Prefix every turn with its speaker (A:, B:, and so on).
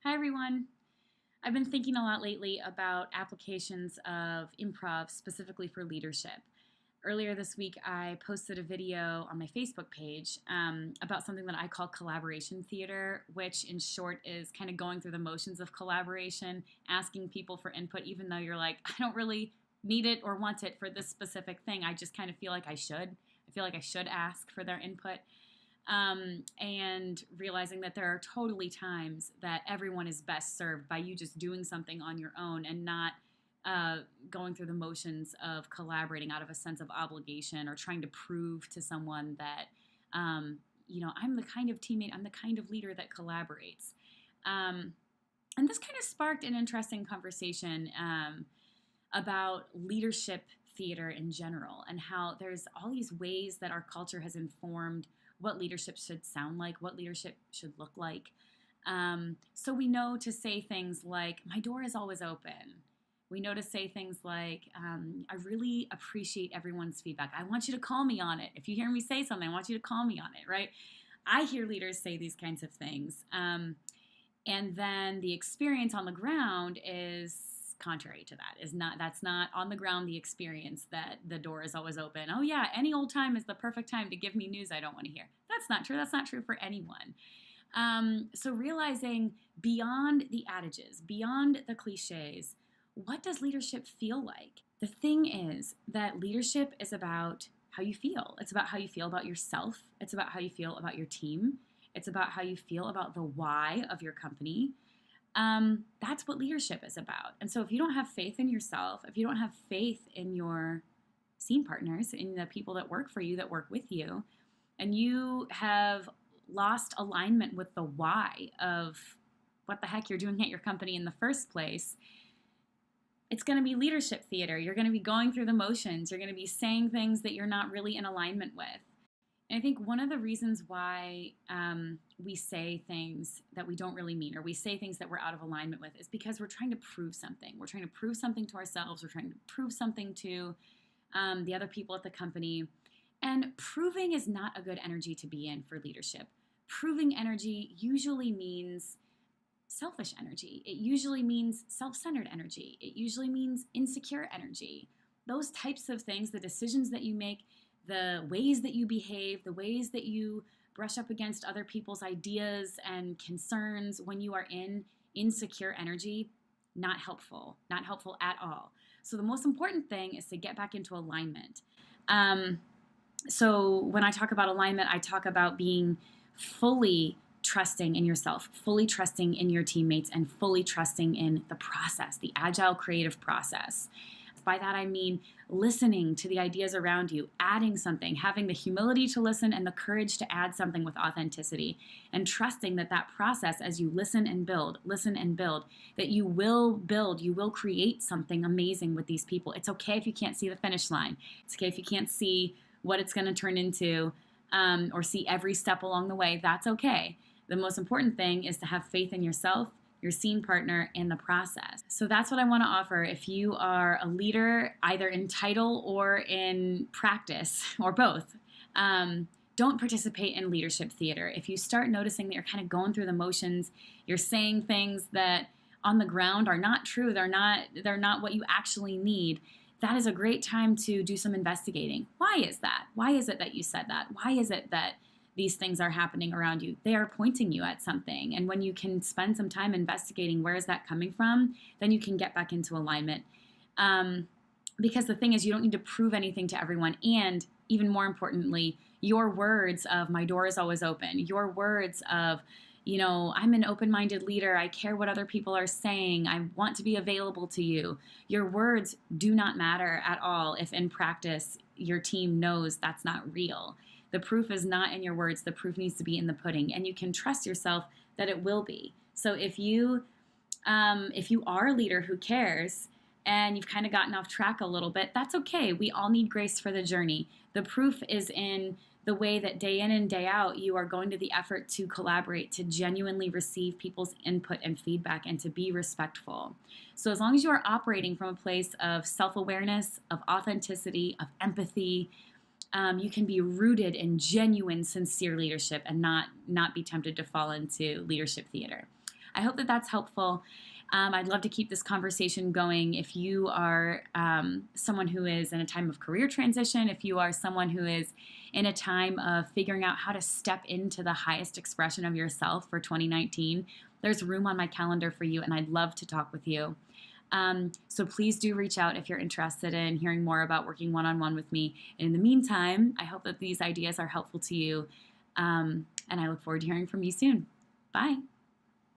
A: Hi, everyone. I've been thinking a lot lately about applications of improv specifically for leadership. Earlier this week, I posted a video on my Facebook page about something that I call collaboration theater, which in short is kind of going through the motions of collaboration, asking people for input, even though you're like, I don't really need it or want it for this specific thing. I just kind of feel like I should. I feel like I should ask for their input. And realizing that there are totally times that everyone is best served by you just doing something on your own and not going through the motions of collaborating out of a sense of obligation or trying to prove to someone that, I'm the kind of teammate, I'm the kind of leader that collaborates. And this kind of sparked an interesting conversation about leadership theater in general and how there's all these ways that our culture has informed what leadership should sound like, what leadership should look like. So we know to say things like, my door is always open. We know to say things like, I really appreciate everyone's feedback. I want you to call me on it. If you hear me say something, I want you to call me on it, right? I hear leaders say these kinds of things. And then the experience on the ground is contrary to that. That's not on the ground the experience that the door is always open. Oh yeah, any old time is the perfect time to give me news I don't want to hear. That's not true. That's not true for anyone. So realizing beyond the adages, beyond the cliches, what does leadership feel like? The thing is that leadership is about how you feel. It's about how you feel about yourself. It's about how you feel about your team. It's about how you feel about the why of your company. That's what leadership is about. And so if you don't have faith in yourself, if you don't have faith in your scene partners, in the people that work for you, that work with you, and you have lost alignment with the why of what the heck you're doing at your company in the first place, it's going to be leadership theater. You're going to be going through the motions. You're going to be saying things that you're not really in alignment with. And I think one of the reasons why we say things that we don't really mean, or we say things that we're out of alignment with, is because we're trying to prove something. We're trying to prove something to ourselves. We're trying to prove something to the other people at the company. And proving is not a good energy to be in for leadership. Proving energy usually means selfish energy. It usually means self-centered energy. It usually means insecure energy. Those types of things, the decisions that you make, the ways that you behave, the ways that you brush up against other people's ideas and concerns when you are in insecure energy, not helpful at all. So the most important thing is to get back into alignment. So when I talk about alignment, I talk about being fully trusting in yourself, fully trusting in your teammates, and fully trusting in the process, the agile creative process. By that I mean listening to the ideas around you, adding something, having the humility to listen and the courage to add something with authenticity, and trusting that that process, as you listen and build, that you will create something amazing with these people. It's okay if you can't see the finish line. It's okay if you can't see what it's going to turn into or see every step along the way. That's okay. The most important thing is to have faith in yourself, your scene partner, and the process. So that's what I want to offer. If you are a leader, either in title or in practice, or both, don't participate in leadership theater. If you start noticing that you're kind of going through the motions, you're saying things that on the ground are not true, they're not what you actually need, that is a great time to do some investigating. Why is that? Why is it that you said that? Why is it that these things are happening around you? They are pointing you at something. And when you can spend some time investigating where is that coming from, then you can get back into alignment. Because the thing is, you don't need to prove anything to everyone. And even more importantly, your words of my door is always open, your words of, I'm an open-minded leader, I care what other people are saying, I want to be available to you. Your words do not matter at all if in practice your team knows that's not real. The proof is not in your words. The proof needs to be in the pudding, and you can trust yourself that it will be. So if you are a leader who cares and you've kind of gotten off track a little bit, that's okay. We all need grace for the journey. The proof is in the way that day in and day out you are going to the effort to collaborate, to genuinely receive people's input and feedback, and to be respectful. So as long as you are operating from a place of self-awareness, of authenticity, of empathy, you can be rooted in genuine, sincere leadership and not be tempted to fall into leadership theater. I hope that that's helpful. I'd love to keep this conversation going. If you are someone who is in a time of career transition, if you are someone who is in a time of figuring out how to step into the highest expression of yourself for 2019, there's room on my calendar for you, and I'd love to talk with you. So please do reach out if you're interested in hearing more about working one-on-one with me. And in the meantime, I hope that these ideas are helpful to you, and I look forward to hearing from you soon. Bye.